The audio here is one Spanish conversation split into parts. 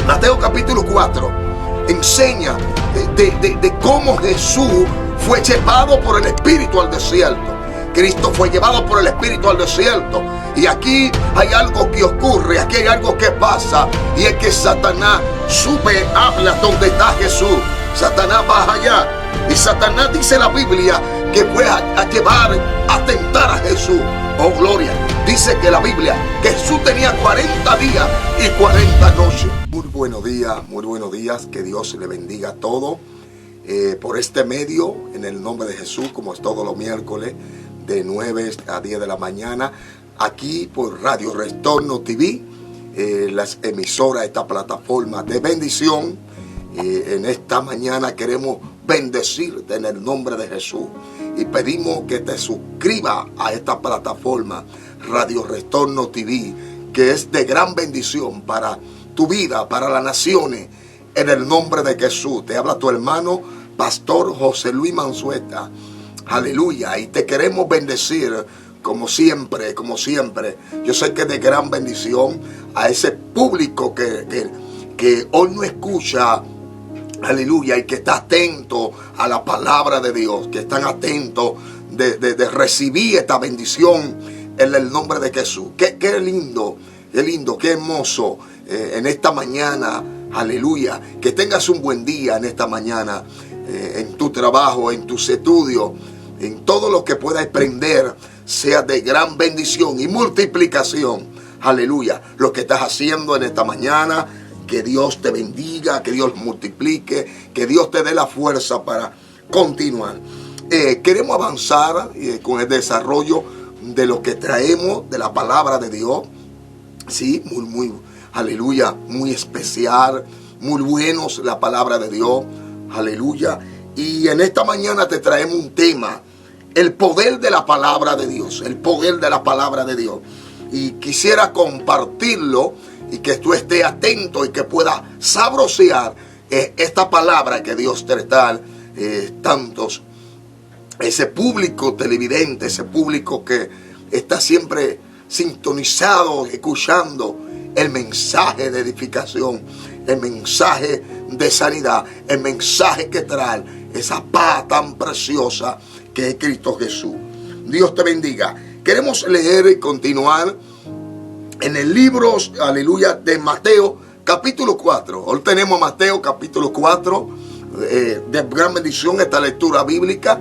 Mateo capítulo 4 enseña de cómo Jesús fue llevado por el Espíritu al desierto. Cristo fue llevado por el Espíritu al desierto. Y aquí hay algo que ocurre, aquí hay algo que pasa. Y es que Satanás sube, habla donde está Jesús. Satanás baja allá. Y Satanás, dice la Biblia, que fue a llevar, a tentar a Jesús. Oh, gloria. Dice que la Biblia, que Jesús tenía 40 días y 40 noches. Muy buenos días. Que Dios le bendiga a todos. Por este medio, en el nombre de Jesús, como es todos los miércoles, de 9 a 10 de la mañana, aquí por Radio Retorno TV, las emisoras, esta plataforma de bendición. En esta mañana queremos bendecirte en el nombre de Jesús y pedimos que te suscribas a esta plataforma Radio Retorno TV, que es de gran bendición para tu vida, para las naciones, en el nombre de Jesús. Te habla tu hermano Pastor José Luis Manzueta. Aleluya. Y te queremos bendecir como siempre. Yo sé que es de gran bendición a ese público que hoy no escucha. Aleluya. Y que está atento a la palabra de Dios. Que están atentos de recibir esta bendición en el nombre de Jesús. Qué lindo, qué hermoso en esta mañana. Aleluya. Que tengas un buen día en esta mañana. En tu trabajo, en tus estudios, en todo lo que puedas aprender, sea de gran bendición y multiplicación. Aleluya. Lo que estás haciendo en esta mañana, que Dios te bendiga, que Dios multiplique, que Dios te dé la fuerza para continuar. Queremos avanzar con el desarrollo de lo que traemos de la palabra de Dios. Sí, aleluya, muy especial, muy buenos la palabra de Dios. Aleluya. Y en esta mañana te traemos un tema: el poder de la palabra de Dios. El poder de la palabra de Dios. Y quisiera compartirlo y que tú estés atento y que puedas sabrosear esta palabra que Dios te da. Tantos, ese público televidente, ese público que está siempre sintonizado, escuchando el mensaje de edificación, el mensaje de sanidad, el mensaje que trae esa paz tan preciosa que es Cristo Jesús. Dios te bendiga. Queremos leer y continuar en el libro, aleluya, de Mateo capítulo 4. Hoy tenemos Mateo capítulo 4, de gran bendición esta lectura bíblica.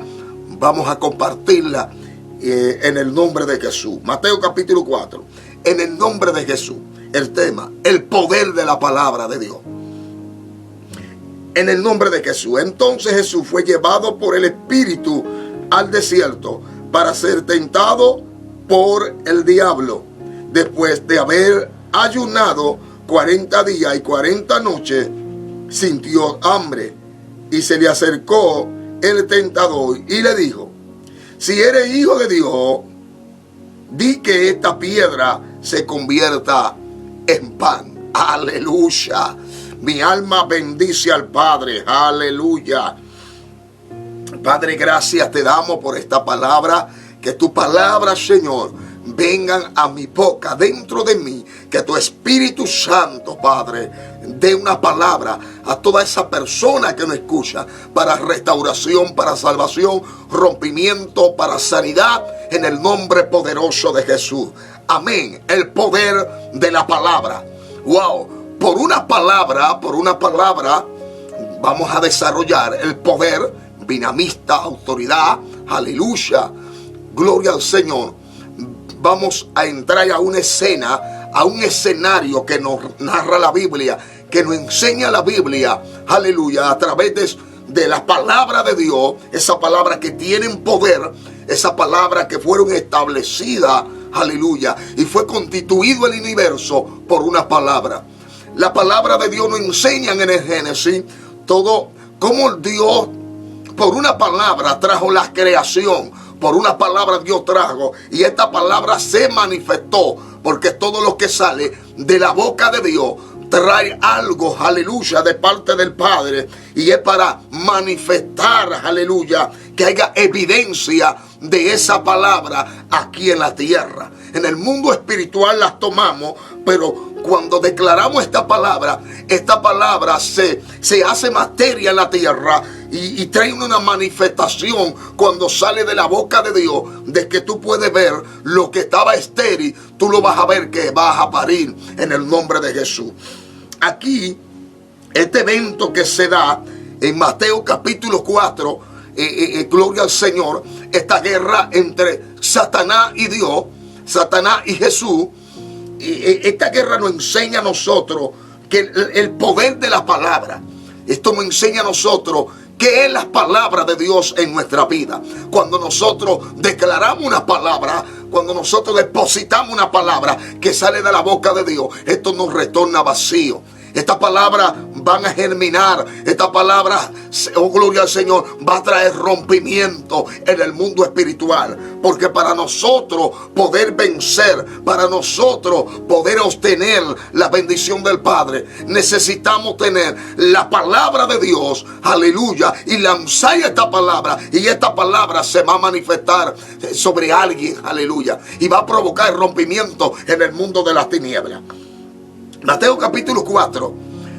Vamos a compartirla en el nombre de Jesús. Mateo capítulo 4, en el nombre de Jesús. El tema: el poder de la palabra de Dios. En el nombre de Jesús. Entonces Jesús fue llevado por el Espíritu al desierto para ser tentado por el diablo. Después de haber ayunado 40 días y 40 noches, sintió hambre y se le acercó el tentador y le dijo: si eres hijo de Dios, di que esta piedra se convierta en pan. Aleluya. Mi alma bendice al Padre. Aleluya. Padre, gracias te damos por esta palabra. Que tu palabra, Señor, vengan a mi boca, dentro de mí. Que tu Espíritu Santo, Padre, dé una palabra a toda esa persona que nos escucha, para restauración, para salvación, rompimiento, para sanidad, en el nombre poderoso de Jesús. Amén. El poder de la palabra. Wow. Por una palabra vamos a desarrollar el poder, dinamista, autoridad. Aleluya. Gloria al Señor. Vamos a entrar a una escena, a un escenario que nos narra la Biblia, que nos enseña la Biblia. Aleluya. A través de la palabra de Dios, esa palabra que tienen poder, esa palabra que fueron establecidas. Aleluya. Y fue constituido el universo por una palabra. La palabra de Dios nos enseña en el Génesis todo cómo Dios por una palabra trajo la creación. Por una palabra Dios trajo, y esta palabra se manifestó, porque todo lo que sale de la boca de Dios trae algo, aleluya, de parte del Padre, y es para manifestar, aleluya, que haya evidencia de esa palabra aquí en la tierra. en el mundo espiritual las tomamos, pero cuando declaramos esta palabra se hace materia en la tierra y trae una manifestación cuando sale de la boca de Dios, de que tú puedes ver lo que estaba estéril, tú lo vas a ver que vas a parir en el nombre de Jesús. Aquí, este evento que se da en Mateo capítulo 4, gloria al Señor, esta guerra entre Satanás y Dios, Satanás y Jesús. Esta guerra nos enseña a nosotros que el poder de la palabra, esto nos enseña a nosotros qué es la palabra de Dios en nuestra vida. Cuando nosotros declaramos una palabra, cuando nosotros depositamos una palabra que sale de la boca de Dios, esto nos retorna vacío. Estas palabras van a germinar. Esta palabra, oh gloria al Señor, va a traer rompimiento en el mundo espiritual. Porque para nosotros poder vencer, para nosotros poder obtener la bendición del Padre, necesitamos tener la palabra de Dios, aleluya, y lanzar esta palabra. Y esta palabra se va a manifestar sobre alguien, aleluya, y va a provocar rompimiento en el mundo de las tinieblas. Mateo capítulo 4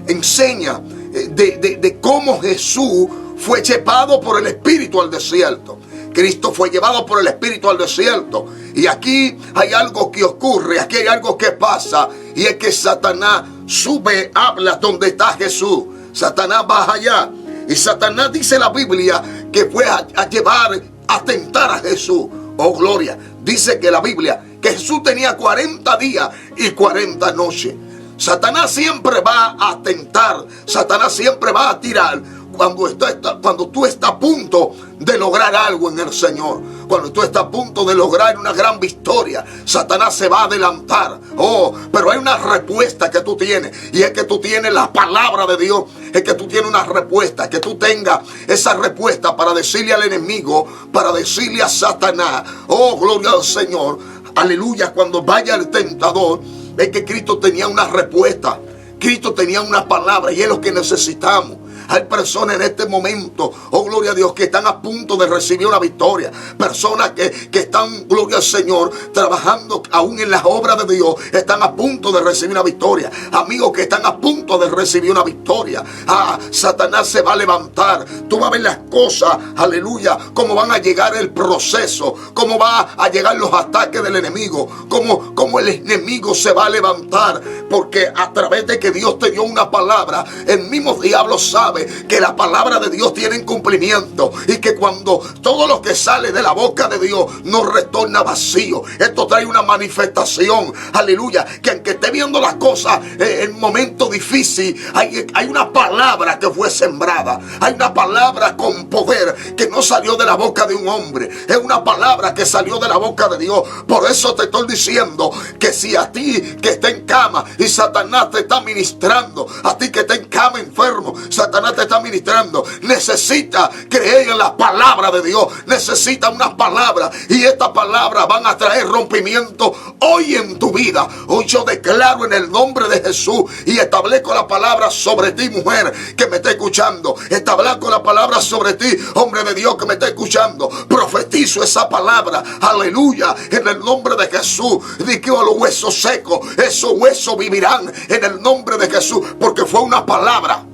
enseña de cómo Jesús fue llevado por el Espíritu al desierto. Cristo fue llevado por el Espíritu al desierto. Y aquí hay algo que ocurre, aquí hay algo que pasa. Y es que Satanás sube, habla donde está Jesús. Satanás baja allá. Y Satanás, dice la Biblia, que fue a llevar, a tentar a Jesús. Oh gloria. Dice que la Biblia, que Jesús tenía 40 días y 40 noches. Satanás siempre va a tentar, Satanás siempre va a tirar cuando tú estás a punto de lograr algo en el Señor, cuando tú estás a punto de lograr una gran victoria. Satanás se va a adelantar. Pero hay una respuesta que tú tienes, y es que tú tienes la palabra de Dios. Es que tú tienes una respuesta, que tú tengas esa respuesta para decirle al enemigo, para decirle a Satanás, oh gloria al Señor, aleluya. Cuando vaya el tentador, es que Cristo tenía una respuesta, Cristo tenía una palabra, y es lo que necesitamos. Hay personas en este momento, oh gloria a Dios, que están a punto de recibir una victoria. Personas que están, gloria al Señor, trabajando aún en las obras de Dios, están a punto de recibir una victoria. Amigos que están a punto de recibir una victoria. Satanás se va a levantar. Tú vas a ver las cosas, aleluya, cómo van a llegar el proceso, cómo va a llegar los ataques del enemigo, cómo el enemigo se va a levantar. Porque a través de que Dios te dio una palabra, el mismo diablo sabe que la palabra de Dios tiene cumplimiento, y que cuando todo lo que sale de la boca de Dios no retorna vacío. Esto trae una manifestación, aleluya, que aunque esté viendo las cosas en momentos difíciles, hay una palabra que fue sembrada, hay una palabra con poder que no salió de la boca de un hombre, es una palabra que salió de la boca de Dios. Por eso te estoy diciendo que si a ti que está en cama y Satanás te está ministrando, a ti que está en cama enfermo, Satanás te está ministrando, necesita creer en la palabra de Dios, necesita una palabra, y esta palabra van a traer rompimiento hoy en tu vida. Hoy yo declaro en el nombre de Jesús y establezco la palabra sobre ti, mujer que me está escuchando, establezco la palabra sobre ti, hombre de Dios que me está escuchando, profetizo esa palabra, aleluya, en el nombre de Jesús. Digo a los huesos secos, esos huesos vivirán en el nombre de Jesús, porque fue una palabra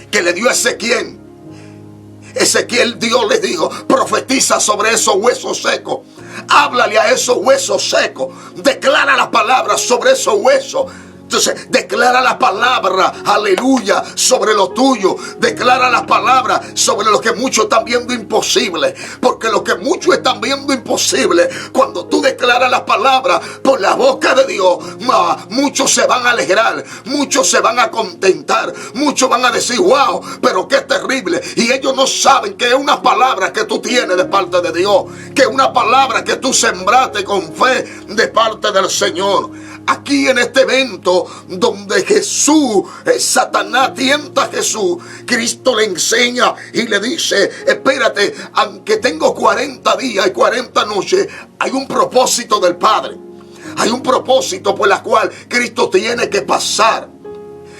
que le dio a Ezequiel. Ezequiel, Dios le dijo, profetiza sobre esos huesos secos. Háblale a esos huesos secos. Declara la palabra sobre esos huesos. Entonces, declara la palabra, aleluya, sobre lo tuyo. Declara la palabra sobre lo que muchos están viendo imposible. Porque lo que muchos están viendo imposible, cuando tú declaras la palabra por la boca de Dios, muchos se van a alegrar, muchos se van a contentar, muchos van a decir, wow, pero qué terrible. Y ellos no saben que es una palabra que tú tienes de parte de Dios, que es una palabra que tú sembraste con fe de parte del Señor. Aquí en este evento donde Jesús, Satanás tienta a Jesús, Cristo le enseña y le dice, espérate, aunque tengo 40 días y 40 noches, hay un propósito del Padre. Hay un propósito por el cual Cristo tiene que pasar.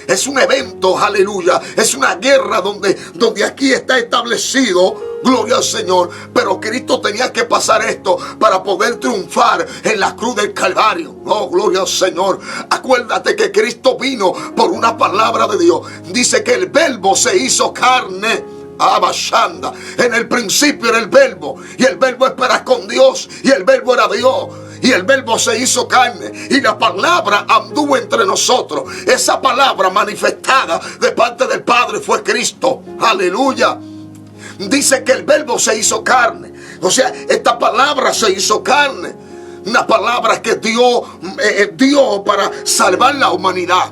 Es un evento, aleluya. Es una guerra donde aquí está establecido, gloria al Señor. Pero Cristo tenía que pasar esto para poder triunfar en la cruz del Calvario. Oh, gloria al Señor. Acuérdate que Cristo vino por una palabra de Dios. Dice que el verbo se hizo carne. Abashanda. En el principio era el verbo, y el verbo es para con Dios, y el verbo era Dios, y el verbo se hizo carne, y la palabra anduvo entre nosotros. Esa palabra manifestada de parte del Padre fue Cristo. Aleluya. Dice que el verbo se hizo carne. O sea, esta palabra se hizo carne. Una palabra que Dios dio para salvar la humanidad.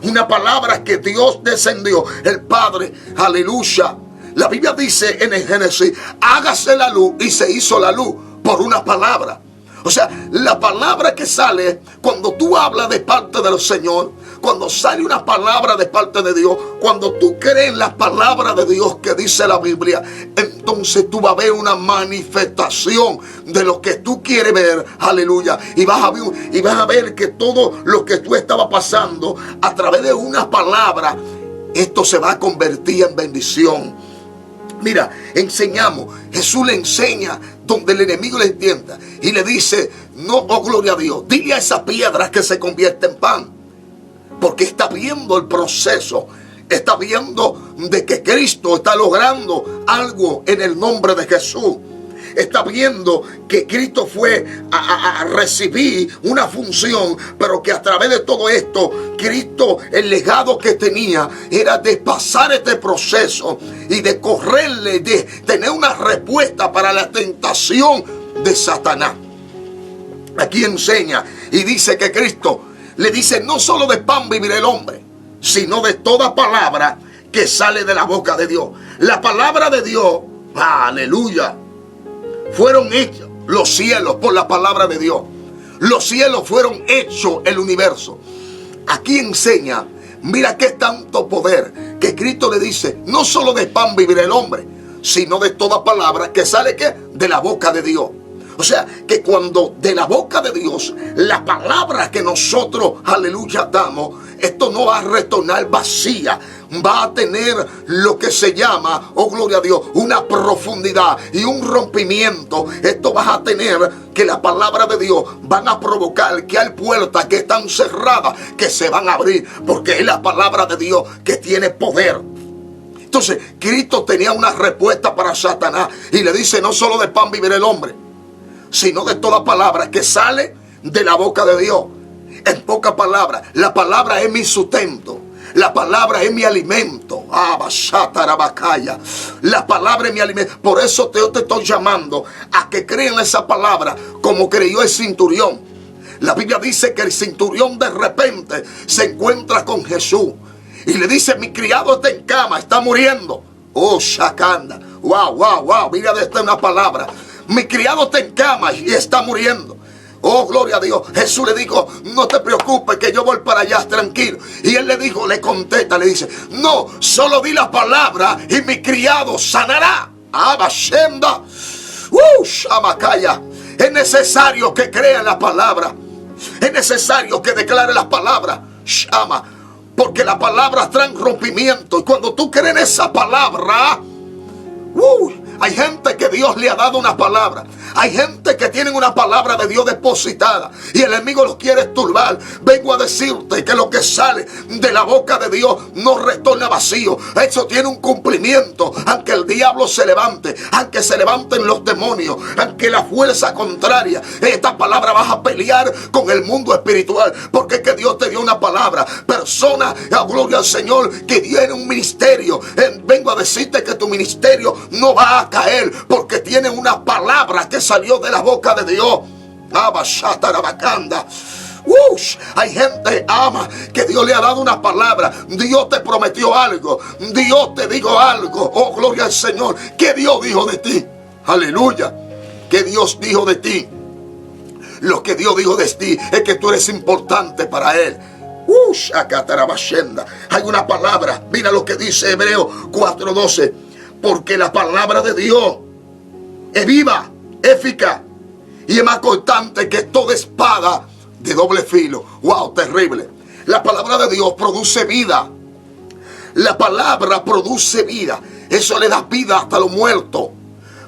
Una palabra que Dios descendió, el Padre. Aleluya. La Biblia dice en el Génesis, hágase la luz, y se hizo la luz por una palabra. O sea, la palabra que sale cuando tú hablas de parte del Señor, cuando sale una palabra de parte de Dios, cuando tú crees en la palabra de Dios que dice la Biblia, entonces tú vas a ver una manifestación de lo que tú quieres ver. Aleluya. Y vas a ver que todo lo que tú estabas pasando a través de una palabra, esto se va a convertir en bendición. Mira, enseñamos, Jesús le enseña donde el enemigo le entienda y le dice, no, oh gloria a Dios, dile a esas piedras que se convierten en pan, porque está viendo el proceso, está viendo de que Cristo está logrando algo en el nombre de Jesús. Está viendo que Cristo fue a recibir una función, pero que a través de todo esto, Cristo, el legado que tenía era de pasar este proceso y de correrle, de tener una respuesta para la tentación de Satanás. Aquí enseña y dice que Cristo le dice, no solo de pan vivirá el hombre, sino de toda palabra que sale de la boca de Dios. La palabra de Dios, aleluya, fueron hechos los cielos por la palabra de Dios. Los cielos fueron hechos el universo. Aquí enseña, mira qué tanto poder, que Cristo le dice, no solo de pan vivirá el hombre, sino de toda palabra que sale ¿qué? De la boca de Dios. O sea, que cuando de la boca de Dios, la palabra que nosotros, aleluya, damos, esto no va a retornar vacía. Va a tener lo que se llama, oh gloria a Dios, una profundidad y un rompimiento. Esto vas a tener que la palabra de Dios van a provocar que hay puertas que están cerradas, que se van a abrir, porque es la palabra de Dios que tiene poder. Entonces, Cristo tenía una respuesta para Satanás y le dice, no solo de pan vivirá el hombre, sino de toda palabra que sale de la boca de Dios. En pocas palabras, la palabra es mi sustento. La palabra es mi alimento. La palabra es mi alimento. Por eso yo te estoy llamando a que crean esa palabra como creyó el centurión. La Biblia dice que el centurión de repente se encuentra con Jesús y le dice, mi criado está en cama, está muriendo. Oh, Shakanda. Wow. Mira, de esta una palabra. Mi criado está en cama y está muriendo. Oh, gloria a Dios. Jesús le dijo, no te preocupes que yo voy para allá, tranquilo. Y él le dijo, le contesta, le dice, no, solo di la palabra y mi criado sanará. Abashenda. Shamakaya. Es necesario que crea la palabra. Es necesario que declare la palabra. Shama. Porque la palabra trae rompimiento. Y cuando tú crees en esa palabra, hay gente que Dios le ha dado una palabra. Hay gente que tiene una palabra de Dios depositada y el enemigo los quiere turbar. Vengo a decirte que lo que sale de la boca de Dios no retorna vacío. Eso tiene un cumplimiento. Aunque el diablo se levante, aunque se levanten los demonios, aunque la fuerza contraria, esta palabra vas a pelear con el mundo espiritual. Porque es que Dios te dio una palabra. Persona, gloria al Señor, que tiene un ministerio. Vengo a decirte que tu ministerio no va a caer porque tiene una palabra que salió de la boca de Dios. Hay gente, ama, que Dios le ha dado una palabra. Dios te prometió algo. Dios te dijo algo. Oh, gloria al Señor. ¿Qué Dios dijo de ti? Aleluya. ¿Qué Dios dijo de ti? Lo que Dios dijo de ti es que tú eres importante para Él. Hay una palabra. Mira lo que dice Hebreos 4:12. Porque la palabra de Dios es viva, eficaz y es más cortante que toda espada de doble filo. Wow, terrible. La palabra de Dios produce vida. La palabra produce vida. Eso le da vida hasta los muertos.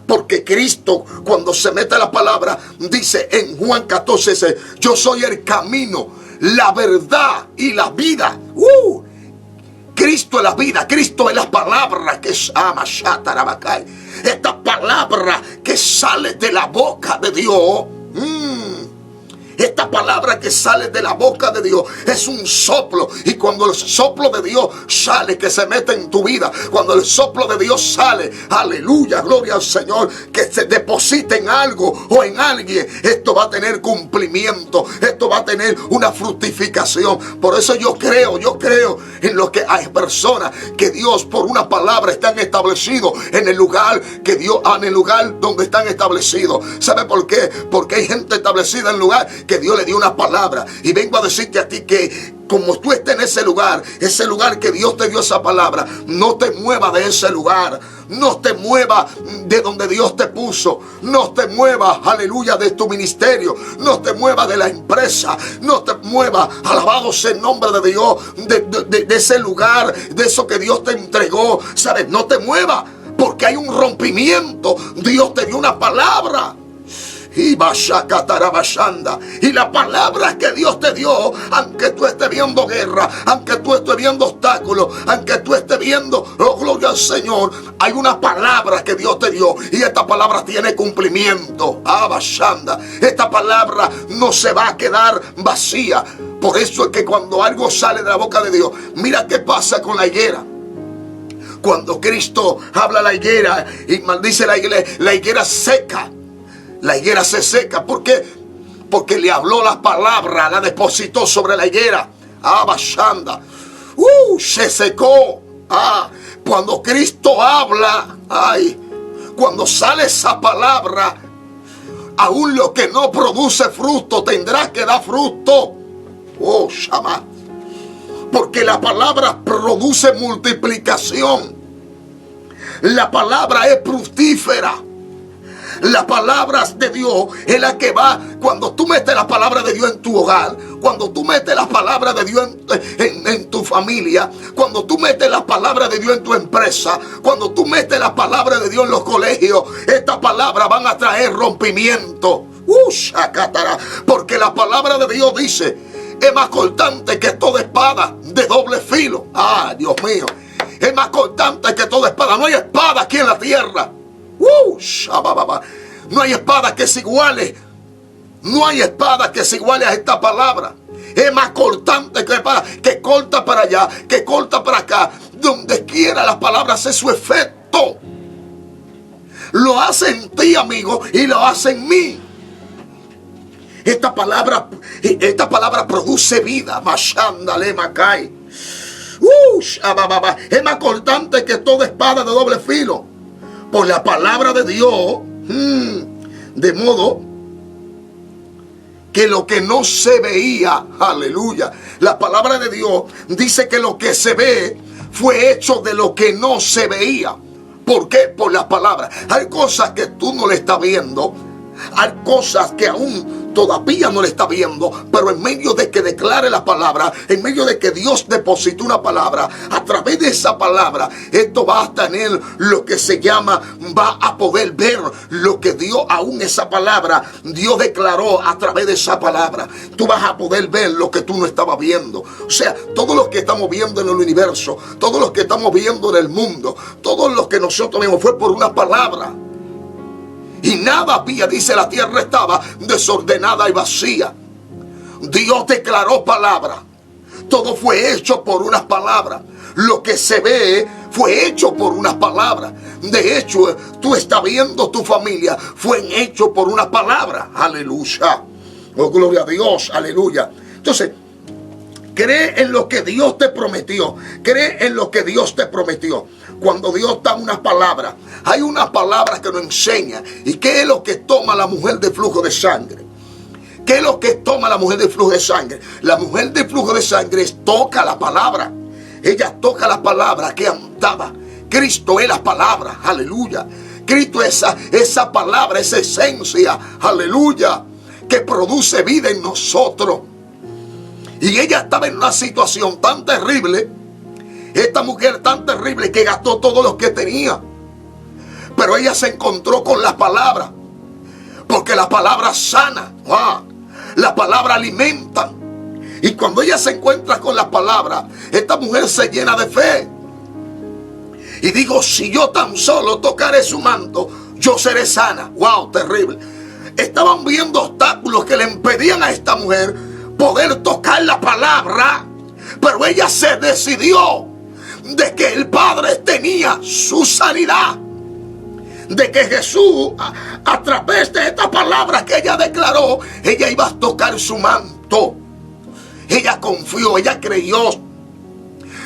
Porque Cristo, cuando se mete a la palabra, dice en Juan 14, dice, yo soy el camino, la verdad y la vida. Cristo es la vida, Cristo es la palabra que ama Shatarabacay. Esta palabra que sale de la boca de Dios. Esta palabra que sale de la boca de Dios es un soplo. Y cuando el soplo de Dios sale, que se mete en tu vida, cuando el soplo de Dios sale, aleluya, gloria al Señor, que se deposita en algo o en alguien, esto va a tener cumplimiento, esto va a tener una fructificación. Por eso yo creo en lo que hay personas que Dios por una palabra están establecidos en el lugar que Dios, en el lugar donde están establecidos. ¿Sabe por qué? Porque hay gente establecida en el lugar que Dios le dio una palabra. Y vengo a decirte a ti que como tú estés en ese lugar que Dios te dio esa palabra, no te muevas de ese lugar. No te muevas de donde Dios te puso. No te muevas, aleluya, de tu ministerio. No te muevas de la empresa. No te muevas, alabado sea el nombre de Dios, de ese lugar, de eso que Dios te entregó. ¿Sabes? No te muevas, porque hay un rompimiento. Dios te dio una palabra. Y la palabra que Dios te dio, aunque tú estés viendo guerra, aunque tú estés viendo obstáculos, aunque tú estés viendo, oh gloria al Señor, hay una palabra que Dios te dio y esta palabra tiene cumplimiento. Esta palabra no se va a quedar vacía. Por eso es que cuando algo sale de la boca de Dios, mira qué pasa con la higuera. Cuando Cristo habla a la higuera y maldice la higuera seca. La higuera se seca. ¿Por qué? Porque le habló la palabra, la depositó sobre la higuera. Se secó. Cuando Cristo habla, cuando sale esa palabra, aún lo que no produce fruto tendrá que dar fruto. Shama. Porque la palabra produce multiplicación. La palabra es fructífera. La palabra de Dios es la que va. Cuando tú metes la palabra de Dios en tu hogar, cuando tú metes la palabra de Dios en tu familia, cuando tú metes la palabra de Dios en tu empresa, cuando tú metes la palabra de Dios en los colegios, estas palabras van a traer rompimiento. Porque la palabra de Dios dice, es más cortante que toda espada de doble filo. Dios mío, es más cortante que toda espada. No hay espada aquí en la tierra. No hay espada que se iguale. No hay espada que se iguale a esta palabra. Es más cortante que espada, que corta para allá, que corta para acá. Donde quiera la palabra hace su efecto. Lo hace en ti, amigo, y lo hace en mí. Esta palabra produce vida. Es más cortante que toda espada de doble filo. Por la palabra de Dios, de modo que lo que no se veía, aleluya, la palabra de Dios dice que lo que se ve fue hecho de lo que no se veía. ¿Por qué? Por la palabra. Hay cosas que tú no le estás viendo, hay cosas que aún todavía no le está viendo, pero en medio de que declare la palabra, en medio de que Dios deposite una palabra, a través de esa palabra, esto va a tener lo que se llama, va a poder ver lo que Dios, aún esa palabra, Dios declaró a través de esa palabra. Tú vas a poder ver lo que tú no estabas viendo. O sea, todo lo que estamos viendo en el universo, todo lo que estamos viendo en el mundo, todo lo que nosotros vimos fue por una palabra. Y nada había, dice, la tierra estaba desordenada y vacía. Dios declaró palabra. Todo fue hecho por unas palabras. Lo que se ve fue hecho por unas palabras. De hecho, tú estás viendo tu familia, fue hecho por una palabra. Aleluya. Oh, gloria a Dios. Aleluya. Entonces, cree en lo que Dios te prometió. Cree en lo que Dios te prometió. Cuando Dios da unas palabras, hay unas palabras que nos enseña. ¿Y qué es lo que toma la mujer de flujo de sangre? ¿Qué es lo que toma la mujer de flujo de sangre? La mujer de flujo de sangre toca la palabra. Ella toca la palabra que andaba. Cristo es la palabra. Aleluya. Cristo es esa palabra, esa esencia. Aleluya. Que produce vida en nosotros. Y ella estaba en una situación tan terrible, esta mujer tan terrible, que gastó todo lo que tenía. Pero ella se encontró con la palabra, porque la palabra sana, la palabra alimenta. Y cuando ella se encuentra con la palabra, esta mujer se llena de fe. Y digo, si yo tan solo tocaré su manto, yo seré sana. ¡Wow! Terrible. Estaban viendo obstáculos que le impedían a esta mujer poder tocar la palabra. Pero ella se decidió de que el Padre tenía su sanidad. De que Jesús, a través de esta palabra que ella declaró, ella iba a tocar su manto. Ella confió, ella creyó.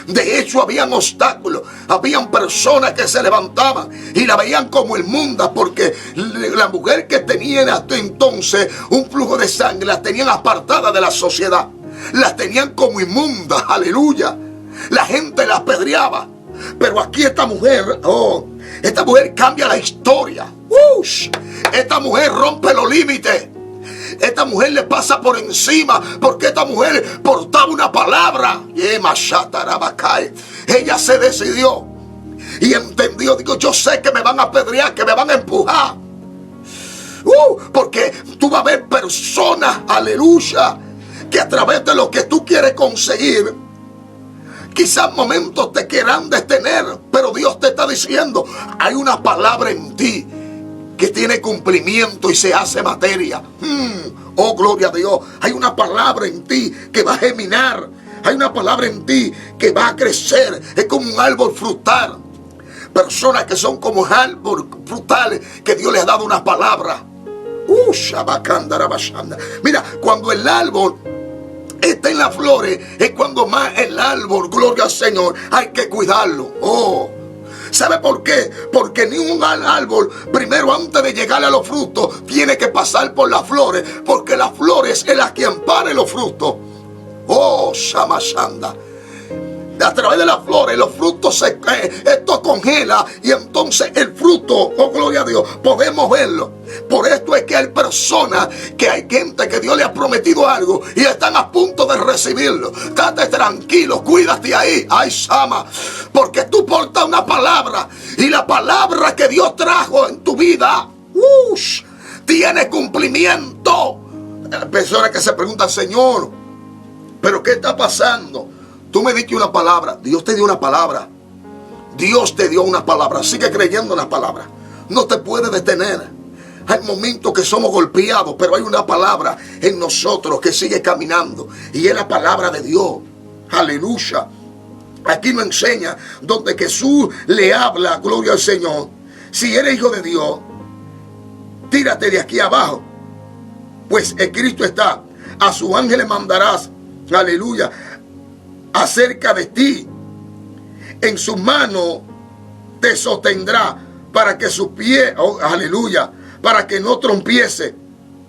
De hecho, habían obstáculos, habían personas que se levantaban y la veían como inmunda, porque la mujer que tenía hasta entonces un flujo de sangre la tenían apartada de la sociedad, la tenían como inmunda. Aleluya. La gente la apedreaba. Pero aquí esta mujer cambia la historia. Esta mujer rompe los límites. Esta mujer le pasa por encima, porque esta mujer portaba una palabra. Ella se decidió y entendió. Digo, yo sé que me van a apedrear, que me van a empujar, porque tú vas a ver personas, aleluya, que a través de lo que tú quieres conseguir, quizás momentos te quieran detener. Pero Dios te está diciendo, hay una palabra en ti que tiene cumplimiento y se hace materia. Oh, gloria a Dios. Hay una palabra en ti que va a germinar. Hay una palabra en ti que va a crecer. Es como un árbol frutal. Personas que son como árboles frutales, que Dios les ha dado una palabra. Mira, cuando el árbol está en las flores, es cuando más el árbol, gloria al Señor, hay que cuidarlo. ¿Sabe por qué? Porque ni un árbol, primero antes de llegar a los frutos, tiene que pasar por las flores, porque las flores es la que ampara los frutos. Shamashanda. A través de las flores, los frutos esto congela, y entonces el fruto, gloria a Dios, podemos verlo. Por esto es que hay personas, que hay gente que Dios le ha prometido algo y están a punto de recibirlo. Estate tranquilo, cuídate ahí, ay Sama, porque tú portas una palabra, y la palabra que Dios trajo en tu vida tiene cumplimiento. Hay personas que se preguntan, Señor, ¿pero qué está pasando? Tú me diste una palabra. Dios te dio una palabra. Dios te dio una palabra. Sigue creyendo en la palabra. No te puede detener. Hay momentos que somos golpeados, pero hay una palabra en nosotros que sigue caminando, y es la palabra de Dios. Aleluya. Aquí nos enseña donde Jesús le habla, gloria al Señor. Si eres hijo de Dios, tírate de aquí abajo, pues Cristo está. A sus ángeles mandarás, aleluya, acerca de ti. En sus manos te sostendrá para que sus pies, aleluya, para que no trompiese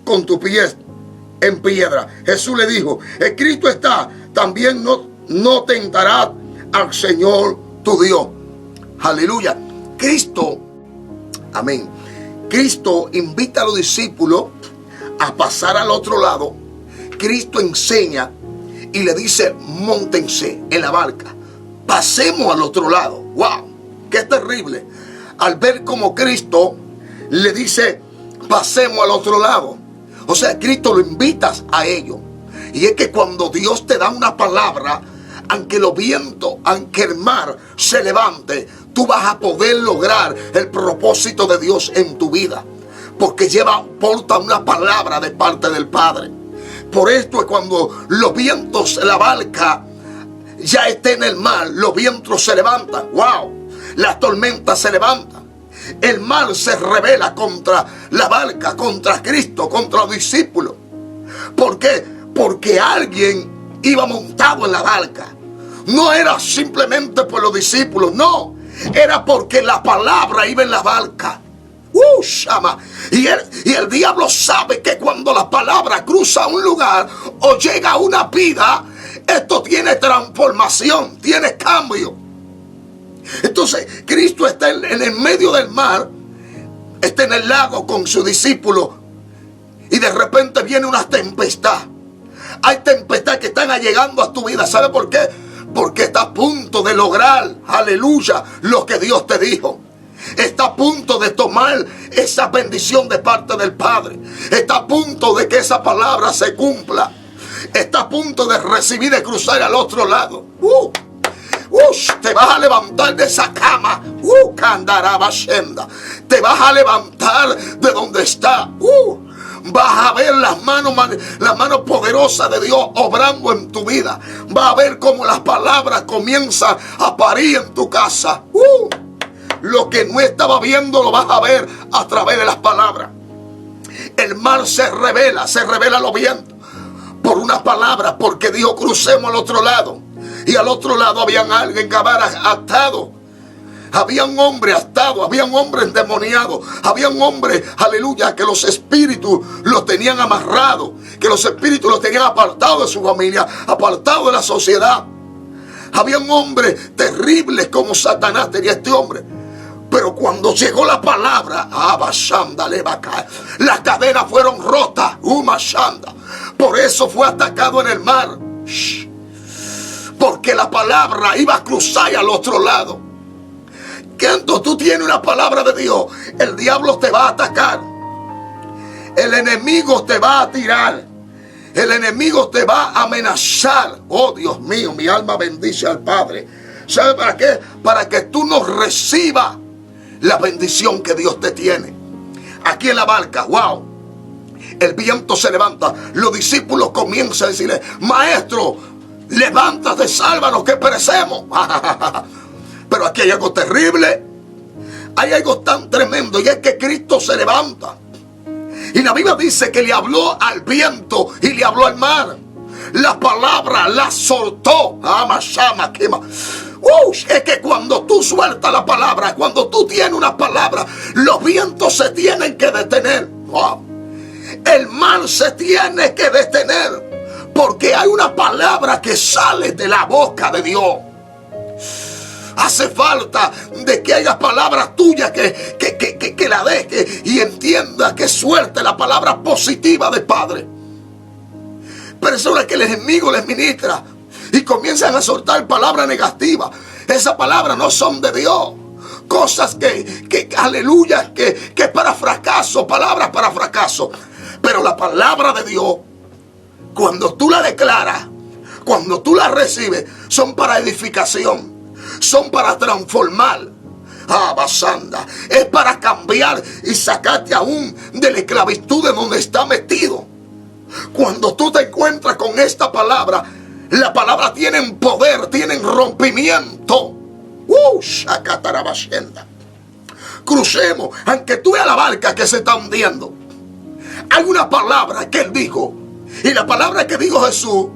con tus pies en piedra. Jesús le dijo, escrito está, también no tentarás al Señor tu Dios. Aleluya. Cristo, amén. Cristo invita a los discípulos a pasar al otro lado. Cristo enseña y le dice, móntense en la barca, pasemos al otro lado. ¡Wow! ¡Qué terrible! Al ver como Cristo le dice, pasemos al otro lado. O sea, Cristo lo invitas a ello. Y es que cuando Dios te da una palabra, aunque los vientos, aunque el mar se levante, tú vas a poder lograr el propósito de Dios en tu vida, porque porta una palabra de parte del Padre. Por esto es cuando los vientos, la barca ya está en el mar, los vientos se levantan. ¡Wow! Las tormentas se levantan. El mar se revela contra la barca, contra Cristo, contra los discípulos. ¿Por qué? Porque alguien iba montado en la barca. No era simplemente por los discípulos, no. Era porque la palabra iba en la barca. Shama. Y el diablo sabe que cuando la palabra cruza un lugar o llega a una vida, esto tiene transformación, tiene cambio. Entonces Cristo está en el medio del mar, está en el lago con sus discípulos, y de repente viene una tempestad. Hay tempestades que están llegando a tu vida. ¿Sabe por qué? Porque está a punto de lograr, aleluya, lo que Dios te dijo. Está a punto de tomar esa bendición de parte del Padre. Está a punto de que esa palabra se cumpla. Está a punto de recibir, de cruzar al otro lado. Te vas a levantar de esa cama. Te vas a levantar de donde está. Vas a ver las manos poderosas de Dios obrando en tu vida. Vas a ver cómo las palabras comienzan a parir en tu casa. Lo que no estaba viendo lo vas a ver a través de las palabras. El mar se revela los vientos por una palabra, porque dijo crucemos al otro lado. Y al otro lado habían alguien que había atado. Había un hombre atado, había un hombre endemoniado, había un hombre, aleluya, que los espíritus lo tenían amarrado, que los espíritus lo tenían apartado de su familia, apartado de la sociedad. Había un hombre terrible como Satanás tenía este hombre. Pero cuando llegó la palabra, las cadenas fueron rotas. Por eso fue atacado en el mar. Porque la palabra iba a cruzar al otro lado. Cuando tú tienes una palabra de Dios, el diablo te va a atacar. El enemigo te va a tirar. El enemigo te va a amenazar. Oh Dios mío, mi alma bendice al Padre. ¿Sabe para qué? Para que tú no recibas la bendición que Dios te tiene. Aquí en la barca, wow, el viento se levanta. Los discípulos comienzan a decirle: maestro, levántate, sálvanos que perecemos. Pero aquí hay algo terrible. Hay algo tan tremendo, y es que Cristo se levanta. Y la Biblia dice que le habló al viento y le habló al mar. La palabra la soltó. Es que cuando tú sueltas la palabra, cuando tú tienes una palabra, los vientos se tienen que detener. El mar se tiene que detener, porque hay una palabra que sale de la boca de Dios. Hace falta de que haya palabras tuyas que la deje y entienda, que suelte la palabra positiva del Padre. Personas que el enemigo les ministra y comienzan a soltar palabras negativas. Esas palabras no son de Dios. Cosas aleluya, que para fracaso, palabras para fracaso. Pero la palabra de Dios, cuando tú la declaras, cuando tú la recibes, son para edificación. Son para transformar. Basanda. Es para cambiar y sacarte aún de la esclavitud de donde está metido. Cuando tú te encuentras con esta palabra, la palabra tiene poder, tiene rompimiento. Crucemos, aunque tú veas la barca que se está hundiendo. Hay una palabra que él dijo, y la palabra que dijo Jesús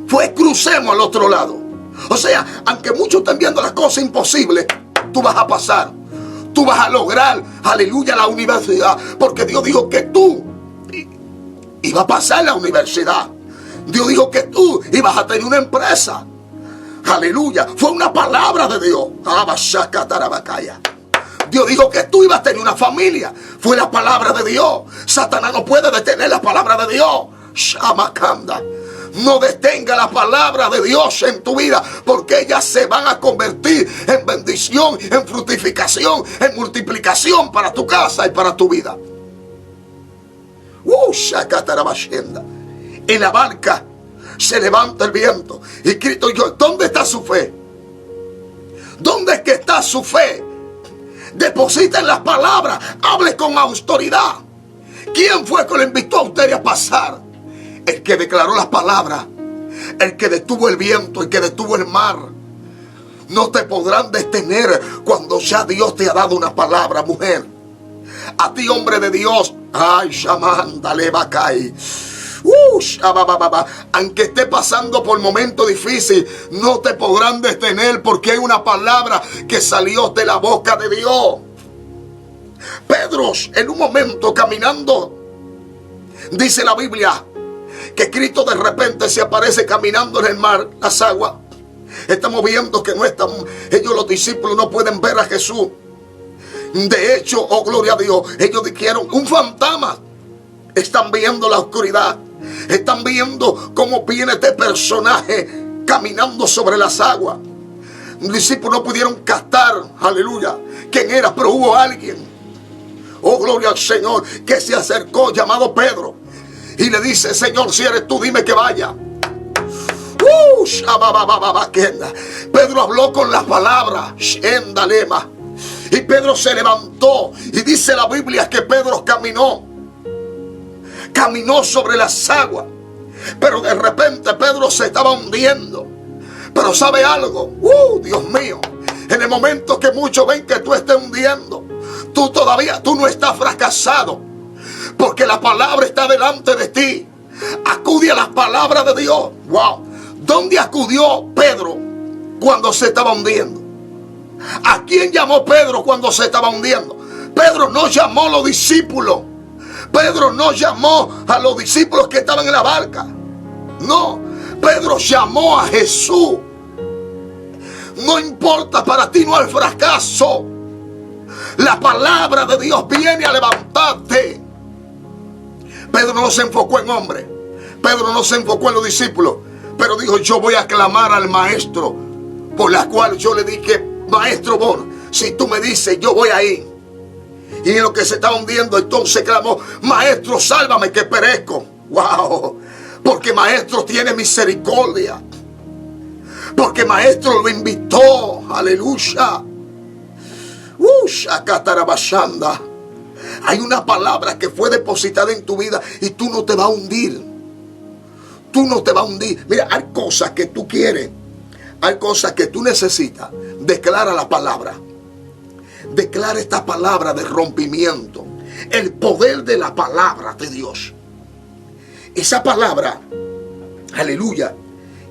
fue: crucemos al otro lado. O sea, aunque muchos estén viendo las cosas imposibles, tú vas a pasar. Tú vas a lograr, aleluya, la universidad. Porque Dios dijo que tú ibas a pasar la universidad. Dios dijo que tú ibas a tener una empresa. Aleluya. Fue una palabra de Dios. Dios dijo que tú ibas a tener una familia. Fue la palabra de Dios. Satanás no puede detener la palabra de Dios. Shamakanda. No detenga la palabra de Dios en tu vida, porque ellas se van a convertir en bendición, en fructificación, en multiplicación para tu casa y para tu vida. En la barca se levanta el viento y Cristo dijo: ¿dónde está su fe? ¿Dónde es que está su fe? Deposita en las palabras, hable con autoridad. ¿Quién fue que le invitó a usted a pasar? El que declaró las palabras, el que detuvo el viento, el que detuvo el mar. No te podrán detener cuando ya Dios te ha dado una palabra, mujer. A ti, hombre de Dios, ay, shamándale bacay. Aunque esté pasando por momentos difíciles, no te podrán detener, porque hay una palabra que salió de la boca de Dios. Pedro, en un momento caminando, dice la Biblia, que Cristo de repente se aparece caminando en el mar, las aguas. Estamos viendo que ellos, los discípulos, no pueden ver a Jesús. De hecho, oh gloria a Dios, ellos dijeron: un fantasma. Están viendo la oscuridad. Están viendo cómo viene este personaje caminando sobre las aguas. Los discípulos no pudieron captar, aleluya, quién era, pero hubo alguien, oh gloria al Señor, que se acercó, llamado Pedro, y le dice: Señor, si eres tú, dime que vaya. Pedro habló con las palabras, y Pedro se levantó, y dice la Biblia que Pedro caminó sobre las aguas. Pero de repente Pedro se estaba hundiendo. Pero ¿sabe algo? Dios mío, en el momento que muchos ven que tú estés hundiendo, tú no estás fracasado, porque la palabra está delante de ti. Acude a las palabras de Dios. Wow. ¿Dónde acudió Pedro cuando se estaba hundiendo? ¿A quién llamó Pedro cuando se estaba hundiendo? Pedro no llamó a los discípulos. Pedro no llamó a los discípulos que estaban en la barca. No, Pedro llamó a Jesús. No importa, para ti no hay fracaso. La palabra de Dios viene a levantarte. Pedro no se enfocó en hombres. Pedro no se enfocó en los discípulos. Pero dijo: yo voy a clamar al maestro, por la cual yo le dije: maestro, bueno, si tú me dices, yo voy ahí. Y en lo que se estaba hundiendo, entonces clamó: maestro, sálvame que perezco. Wow. Porque maestro tiene misericordia. Porque maestro lo invitó. Aleluya. Shakatarabashanda. Hay una palabra que fue depositada en tu vida y tú no te vas a hundir. Tú no te vas a hundir. Mira, hay cosas que tú quieres. Hay cosas que tú necesitas. Declara la palabra. Declara esta palabra de rompimiento. El poder de la palabra de Dios. Esa palabra, aleluya,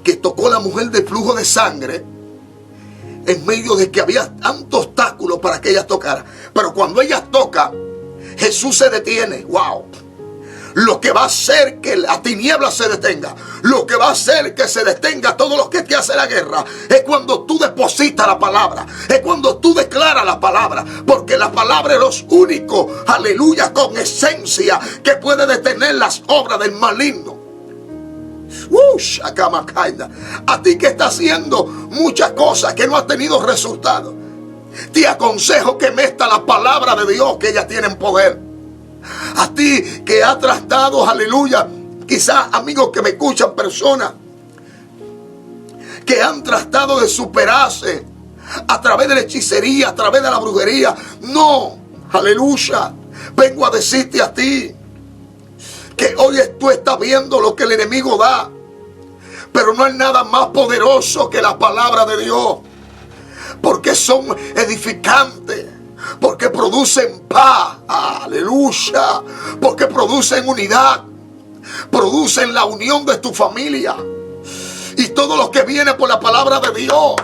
que tocó la mujer de flujo de sangre, en medio de que había tanto obstáculo para que ella tocara. Pero cuando ella toca, Jesús se detiene. Wow. Lo que va a hacer que la tiniebla se detenga, lo que va a hacer que se detenga todo lo que te hace la guerra, es cuando tú depositas la palabra, es cuando tú declaras la palabra, porque la palabra es lo único, aleluya, con esencia, que puede detener las obras del maligno. A ti que está haciendo muchas cosas que no has tenido resultados, te aconsejo que metas la palabra de Dios, que ella tiene poder. A ti que ha tratado, aleluya, quizás amigos que me escuchan, personas que han tratado de superarse a través de la hechicería, a través de la brujería. No, aleluya, vengo a decirte a ti que hoy tú estás viendo lo que el enemigo da, pero no hay nada más poderoso que la palabra de Dios, porque son edificantes, porque producen paz, aleluya, porque producen unidad, producen la unión de tu familia. Y todo lo que viene por la palabra de Dios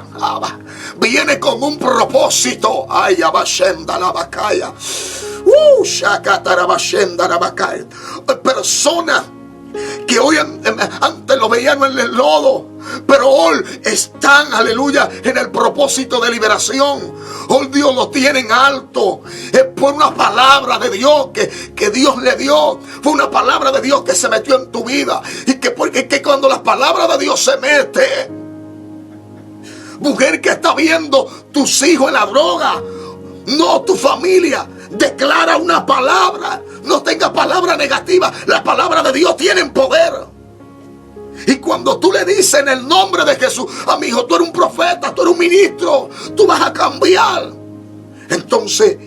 viene con un propósito. Ay, abashenda la bacaya. Shakatarabashenda la bacaya. Personas que hoy antes lo veían en el lodo, pero hoy están, aleluya, en el propósito de liberación. Hoy Dios lo tiene en alto. Es por una palabra de Dios que Dios le dio. Fue una palabra de Dios que se metió en tu vida. Y porque cuando la palabra de Dios se mete, mujer que está viendo tus hijos en la droga, no tu familia, declara una palabra. No tenga palabra negativa. La palabra de Dios tiene poder. Y cuando tú le dices en el nombre de Jesús: a mi hijo, tú eres un profeta, tú eres un ministro, tú vas a cambiar, entonces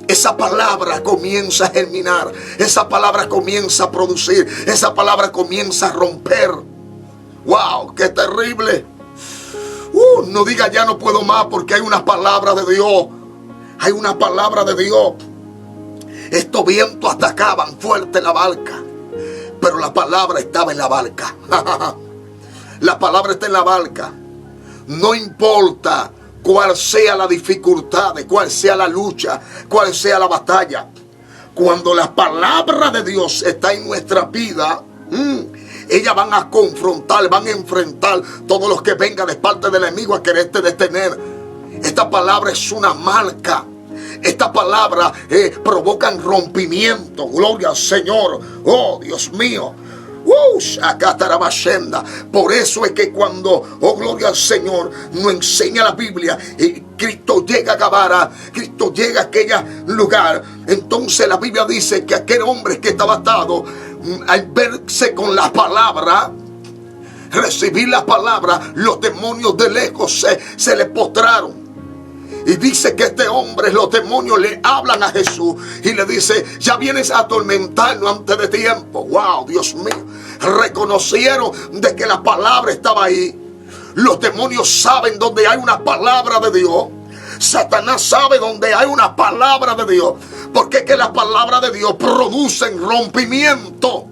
esa palabra comienza a germinar, esa palabra comienza a producir, esa palabra comienza a romper. ¡Wow! ¡Qué terrible! No diga ya no puedo más, porque hay una palabra de Dios. Hay una palabra de Dios. Estos vientos atacaban fuerte la barca, pero la palabra estaba en la barca. La palabra está en la barca. No importa cuál sea la dificultad, cuál sea la lucha, cuál sea la batalla. Cuando la palabra de Dios está en nuestra vida, ellas van a confrontar, van a enfrentar todos los que vengan de parte del enemigo a quererte detener. Esta palabra es una marca. Esta palabra provoca rompimiento. Gloria al Señor. Oh, Dios mío. Por eso es que cuando, oh gloria al Señor, nos enseña la Biblia, y Cristo llega a Gabara, Cristo llega a aquel lugar. Entonces la Biblia dice que aquel hombre que estaba atado, al verse con la palabra, recibir la palabra, los demonios de lejos se le postraron. Y dice que este hombre, los demonios le hablan a Jesús y le dice: ya vienes a atormentarnos antes de tiempo. Wow, Dios mío. Reconocieron de que la palabra estaba ahí. Los demonios saben donde hay una palabra de Dios. Satanás sabe donde hay una palabra de Dios, porque es que la palabra de Dios produce rompimiento.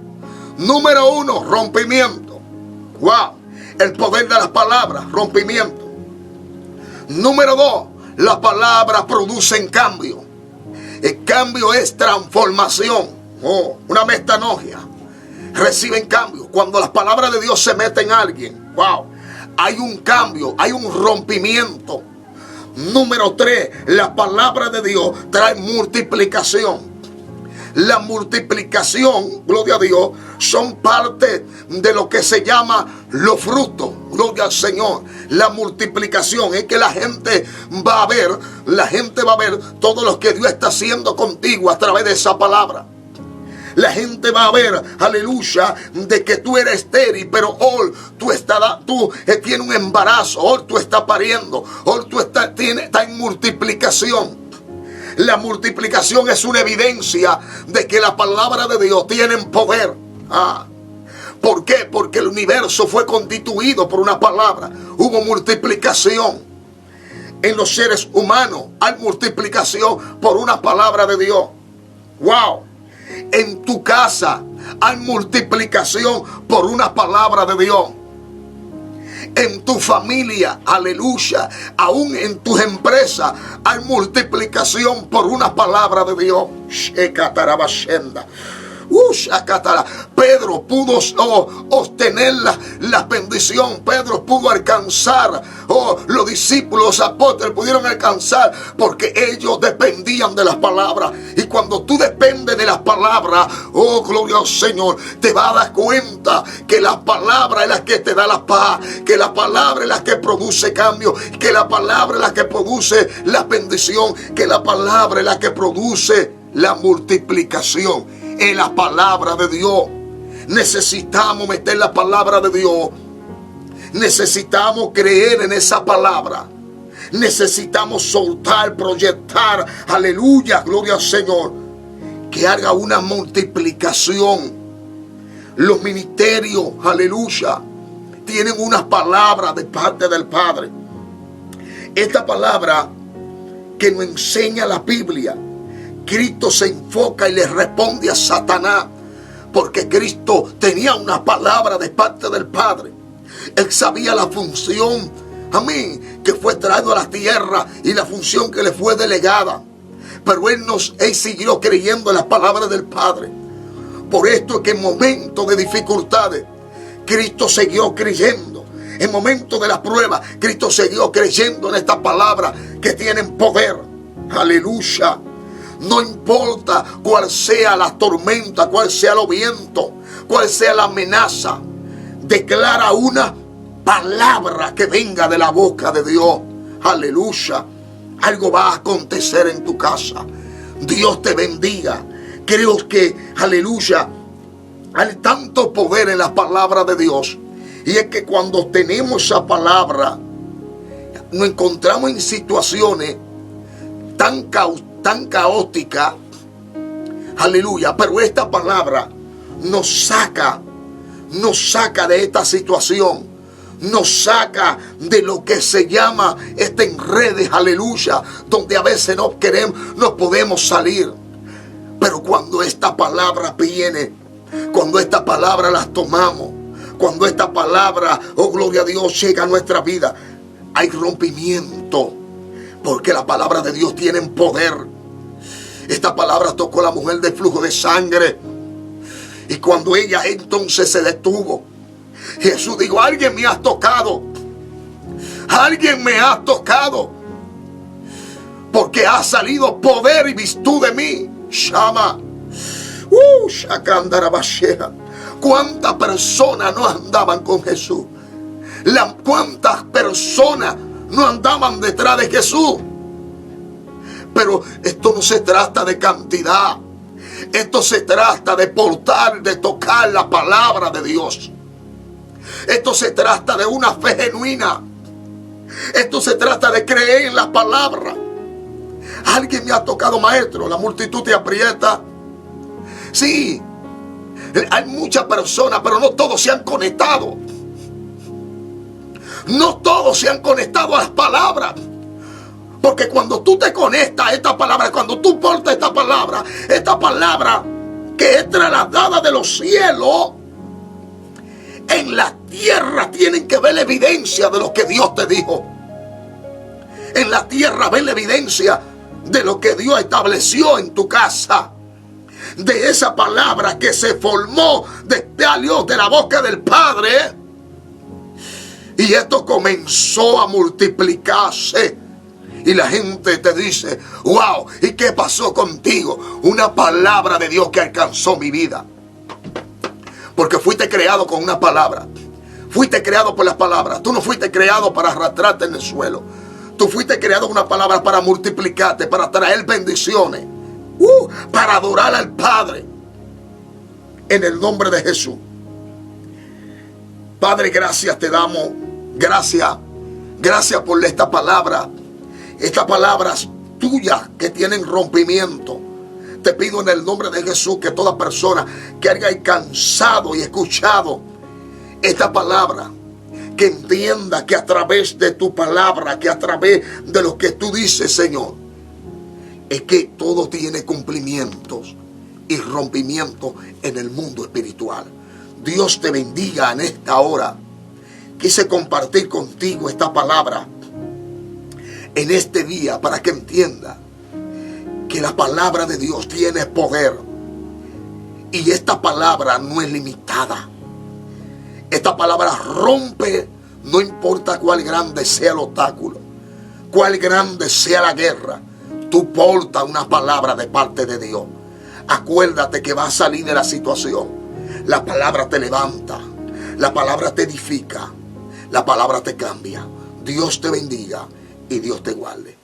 Número 1, rompimiento. Wow, el poder de las palabras, rompimiento. Número 2, las palabras producen cambio. El cambio es transformación. Una metanoia. Reciben cambio. Cuando las palabras de Dios se meten en alguien, wow, hay un cambio, hay un rompimiento. Número 3, la palabra de Dios trae multiplicación. La multiplicación, gloria a Dios, son parte de lo que se llama los frutos. Gloria al Señor. La multiplicación es que la gente va a ver todo lo que Dios está haciendo contigo a través de esa palabra. La gente va a ver, aleluya, de que tú eres estéril, pero hoy tú tienes un embarazo, hoy tú estás pariendo, hoy tú estás en multiplicación. La multiplicación es una evidencia de que la palabra de Dios tiene poder. ¿Por qué? Porque el universo fue constituido por una palabra. Hubo multiplicación. En los seres humanos hay multiplicación por una palabra de Dios. ¡Wow! En tu casa hay multiplicación por una palabra de Dios. En tu familia, aleluya, aún en tus empresas hay multiplicación por una palabra de Dios. Pedro pudo obtener la bendición. Pedro pudo alcanzar. Los discípulos, los apóstoles pudieron alcanzar porque ellos dependían de las palabras. Y cuando tú dependes de las palabras, oh gloria al Señor, te vas a dar cuenta que la palabra es la que te da la paz, que la palabra es la que produce cambio, que la palabra es la que produce la bendición, que la palabra es la que produce la multiplicación. En la palabra de Dios necesitamos meter la palabra de Dios. Necesitamos creer en esa palabra. Necesitamos soltar, proyectar, aleluya, gloria al Señor, que haga una multiplicación. Los ministerios, aleluya, tienen una palabra de parte del Padre. Esta palabra que nos enseña la Biblia, Cristo se enfoca y le responde a Satanás, porque Cristo tenía una palabra de parte del Padre. Él sabía la función, amén, que fue traído a la tierra y la función que le fue delegada. Pero él siguió creyendo en las palabras del Padre. Por esto es que en momentos de dificultades, Cristo siguió creyendo. En momentos de la prueba, Cristo siguió creyendo en estas palabras que tienen poder. Aleluya. No importa cuál sea la tormenta, cuál sea el viento, cuál sea la amenaza. Declara una palabra que venga de la boca de Dios. Aleluya. Algo va a acontecer en tu casa. Dios te bendiga. Creo que, aleluya, hay tanto poder en la palabra de Dios. Y es que cuando tenemos esa palabra, nos encontramos en situaciones tan caóticas. Aleluya. Pero esta palabra nos saca de esta situación. Nos saca de lo que se llama enredes, aleluya, donde a veces no podemos salir. Pero cuando esta palabra viene, cuando esta palabra las tomamos, cuando esta palabra, oh gloria a Dios, llega a nuestra vida, hay rompimiento, porque la palabra de Dios tiene poder. Esta palabra tocó a la mujer del flujo de sangre, y cuando ella entonces se detuvo, Jesús dijo: alguien me ha tocado, alguien me ha tocado, porque ha salido poder y virtud de mí. Shama, Shakandarabashea. ¿Cuántas personas no andaban con Jesús? ¿Cuántas personas no andaban detrás de Jesús? Pero esto no se trata de cantidad. Esto se trata de portar, de tocar la palabra de Dios. Esto se trata de una fe genuina. Esto se trata de creer en la palabra. Alguien me ha tocado, maestro, la multitud te aprieta. Sí, hay muchas personas, pero no todos se han conectado. No todos se han conectado a las palabras. Porque cuando tú te conectas a esta palabra, cuando tú portas esta palabra que es trasladada de los cielos, en la tierra tienen que ver la evidencia de lo que Dios te dijo. En la tierra ven la evidencia de lo que Dios estableció en tu casa. De esa palabra que se formó desde a Dios de la boca del Padre. Y esto comenzó a multiplicarse. Y la gente te dice, wow, ¿y qué pasó contigo? Una palabra de Dios que alcanzó mi vida. Porque fuiste creado con una palabra. Fuiste creado por las palabras. Tú no fuiste creado para arrastrarte en el suelo. Tú fuiste creado con una palabra para multiplicarte, para traer bendiciones. Para adorar al Padre. En el nombre de Jesús. Padre, gracias te damos. Gracias. Gracias por esta palabra. Estas palabras tuyas que tienen rompimiento. Te pido en el nombre de Jesús que toda persona que haya alcanzado y escuchado esta palabra, que entienda que a través de tu palabra, que a través de lo que tú dices, Señor, es que todo tiene cumplimientos y rompimientos en el mundo espiritual. Dios te bendiga en esta hora. Quise compartir contigo esta palabra en este día para que entienda que la palabra de Dios tiene poder. Y esta palabra no es limitada. Esta palabra rompe, no importa cuál grande sea el obstáculo, cuál grande sea la guerra. Tú portas una palabra de parte de Dios. Acuérdate que vas a salir de la situación. La palabra te levanta. La palabra te edifica. La palabra te cambia. Dios te bendiga y Dios te guarde.